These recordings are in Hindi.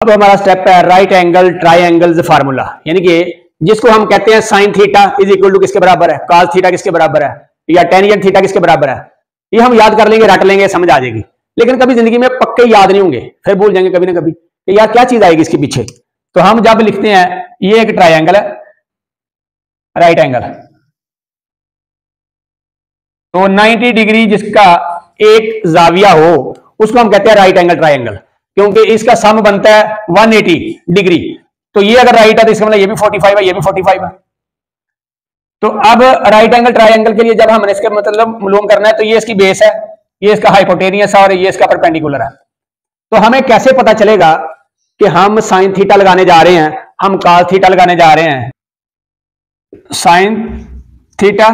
अब हमारा स्टेप है राइट एंगल ट्राइंगल्स फार्मूला, यानी कि जिसको हम कहते हैं sine theta is equal to किसके बराबर है, कॉस थीटा किसके बराबर है, या टेंजेंट थीटा किसके बराबर है। ये हम याद कर लेंगे, रट लेंगे, समझ आ जाएगी। लेकिन कभी जिंदगी में पक्के याद नहीं होंगे, फिर भूल जाएंगे कभी ना कभी कि यार क्या चीज आएगी इसके पीछे। तो हम जब लिखते हैं ये एक ट्राइंगल है, राइट एंगल, तो 90 डिग्री जिसका एक जाविया हो उसको हम कहते हैं राइट एंगल ट्राइंगल, क्योंकि इसका सम बनता है 180 डिग्री। तो ये अगर राइट है तो इसका मतलब ये भी 45 है, ये भी 45 है। तो अब राइट एंगल ट्राइंगल के लिए जब हमने इसका मतलब मालूम करना है, तो ये इसकी बेस है, ये इसका हाइपोटेनियस है और ये इसका परपेंडिकुलर है। तो हमें कैसे पता चलेगा कि हम साइन थीटा लगाने जा रहे हैं, हम कॉस थीटा लगाने जा रहे हैं। साइन थीटा,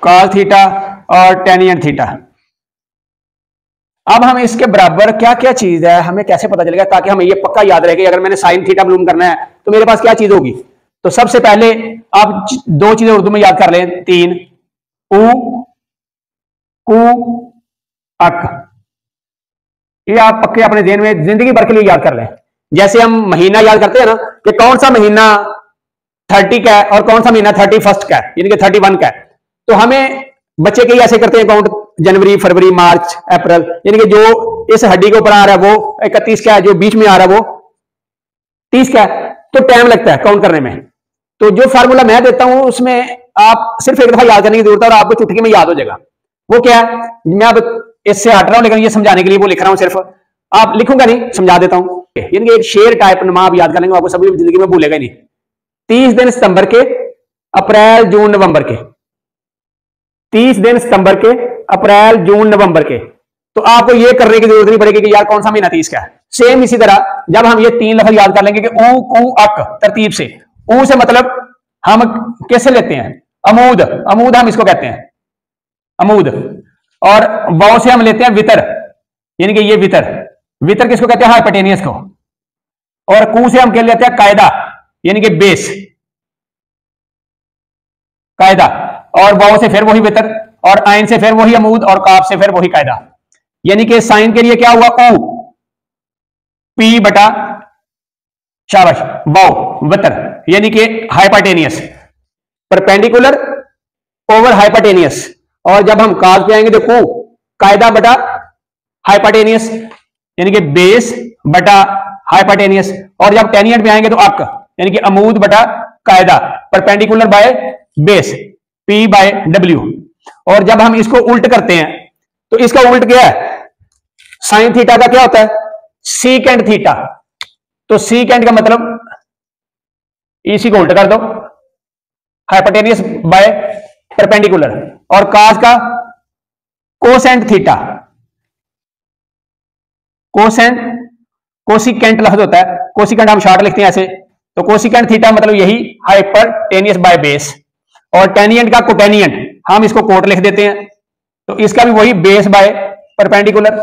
कॉस थीटा और टेंजेंट थीटा। अब हम इसके बराबर क्या क्या चीज है हमें कैसे पता चलेगा, ताकि हमें ये पक्का याद रहे कि अगर मैंने साइन थीटा मालूम करना है तो मेरे पास क्या चीज होगी। तो सबसे पहले आप दो चीजें उर्दू में याद कर लें, तीन, उ, कु, अक। ये आप पक्के अपने ज़हन में जिंदगी भर के लिए याद कर लें। जैसे हम महीना याद करते हैं ना कि कौन सा महीना 30 का है और कौन सा महीना 31 का है, यानी कि 31 का है। तो हमें बच्चे कई ऐसे करते हैं काउंट, जनवरी, फरवरी, मार्च, अप्रैल, यानी कि जो इस हड्डी के ऊपर आ रहा है वो 31 का है, जो बीच में आ रहा है वो 30 का है। तो टाइम लगता है काउंट करने में। तो जो फार्मूला मैं देता हूं उसमें आप सिर्फ एक दफा याद करने की जरूरत है और आपको चुटकी में याद हो जाएगा। वो क्या है, मैं अब इससे हट रहा हूं, लेकिन ये समझाने के लिए वो लिख रहा हूं, सिर्फ आप लिखूंगा नहीं, समझा देता हूं। यानी कि एक शेयर टाइप नमा आप याद कर लेंगे, आपको सभी जिंदगी में भूलेगा नहीं। 30 दिन सितंबर के, अप्रैल, जून, नवंबर के, 30 दिन सितंबर के, अप्रैल, जून, नवंबर के। तो आपको ये करने की जरूरत नहीं पड़ेगी कि यार कौन सा महीना 30 का है। सेम इसी तरह जब हम ये तीन लफ्ज याद कर लेंगे कि ऊ, कु, अक, तरतीब से। ऊ से मतलब हम कैसे लेते हैं, अमूद, अमूद हम इसको कहते हैं, अमूद। और वाव से हम लेते हैं वितर, यानी कि ये वितर, वितर किसको कहते हैं, हाइपोटेनियस को। और कु से हम कह लेते हैं कायदा, यानी कि बेस, कायदा। और वाव से फिर वही वितर, और आइन से फिर वही अमूद, और काफ से फिर वही कायदा। यानी कि साइन के लिए क्या हुआ, ऊ, पी बटा शाबाश वाव वितर, यानी कि हाइपोटेनियस, परपेंडिकुलर ओवर हाइपोटेनियस। और जब हम काज पे आएंगे तो कु, कायदा बटा हाइपोटेनियस, यानी कि बेस बटा हाइपोटेनियस। और जब टेंजेंट पे आएंगे तो अक, यानी कि अमूद बटा कायदा, perpendicular by base, P by W. और जब हम इसको उल्ट करते हैं तो इसका उल्ट क्या है, साइन थीटा का क्या होता है, सीकेंट थीटा। तो सीकेंट का मतलब इसी को उल्ट कर दो, हाइपोटेनियस बाय परपेंडिकुलर। और कास का कोसेंट थीटा, कोसेंट, कोसिकेंट लफ्ज होता है, कोसिकेंट हम शॉर्ट लिखते हैं ऐसे। तो कोसिकेंट थीटा मतलब यही हाइपोटेनियस बाय बेस। और टेंजेंट का कोटेनियंट हम इसको कोट लिख देते हैं, तो इसका भी वही बेस बाय परपेंडिकुलर।